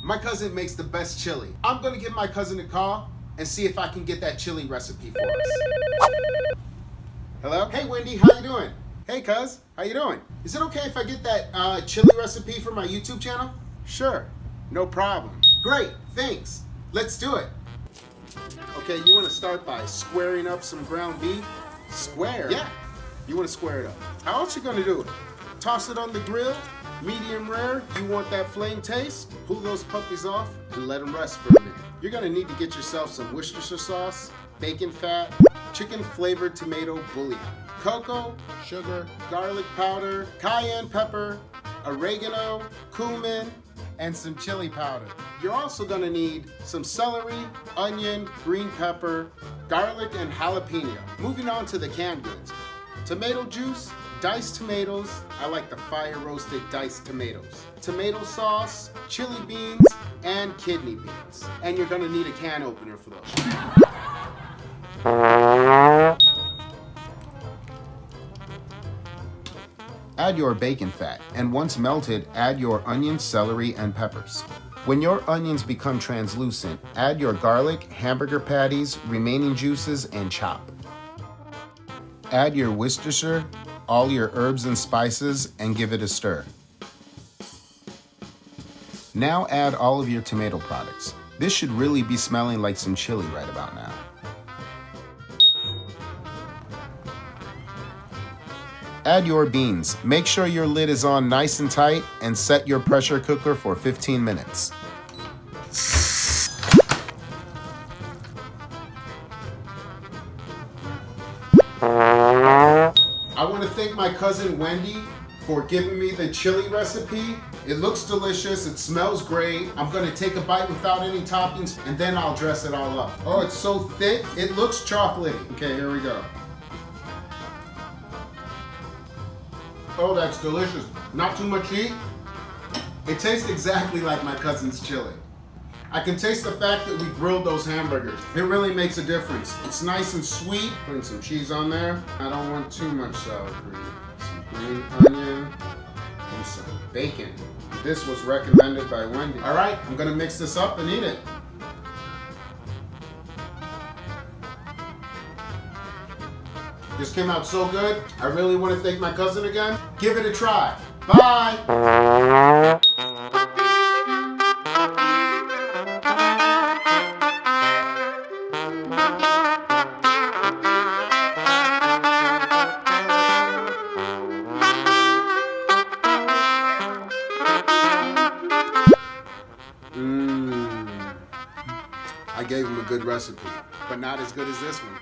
My cousin makes the best chili. I'm gonna give my cousin a call and see if I can get that chili recipe for us. Hello? Hey Wendy, how you doing? Hey cuz, how you doing? Is it okay if I get that chili recipe for my YouTube channel? Sure, no problem. Great, thanks. Let's do it. Okay, you want to start by squaring up some ground beef. Square? Yeah, you want to square it up. How else you gonna do it? Toss it on the grill, medium rare. You want that flame taste? Pull those puppies off and let them rest for a minute. You're gonna need to get yourself some Worcestershire sauce, bacon fat, chicken flavored tomato bouillon, cocoa, sugar, garlic powder, cayenne pepper, oregano, cumin, and some chili powder. You're also gonna need some celery, onion, green pepper, garlic, and jalapeno. Moving on to the canned goods. Tomato juice, diced tomatoes. I like the fire roasted diced tomatoes. Tomato sauce, chili beans, and kidney beans. And you're gonna need a can opener for those. Add your bacon fat, and once melted, add your onion, celery, and peppers. When your onions become translucent, add your garlic, hamburger patties, remaining juices, and chop. Add your Worcestershire, all your herbs and spices, and give it a stir. Now add all of your tomato products. This should really be smelling like some chili right about now. Add your beans. Make sure your lid is on nice and tight and set your pressure cooker for 15 minutes. I want to thank my cousin Wendy for giving me the chili recipe. It looks delicious, it smells great. I'm gonna take a bite without any toppings and then I'll dress it all up. Oh, it's so thick, it looks chocolatey. Okay, here we go. Oh, that's delicious. Not too much heat. It tastes exactly like my cousin's chili. I can taste the fact that we grilled those hamburgers. It really makes a difference. It's nice and sweet. Putting some cheese on there. I don't want too much sour cream. Some green onion and some bacon. This was recommended by Wendy. All right, I'm gonna mix this up and eat it. This came out so good. I really want to thank my cousin again. Give it a try. Bye. I gave him a good recipe, but not as good as this one.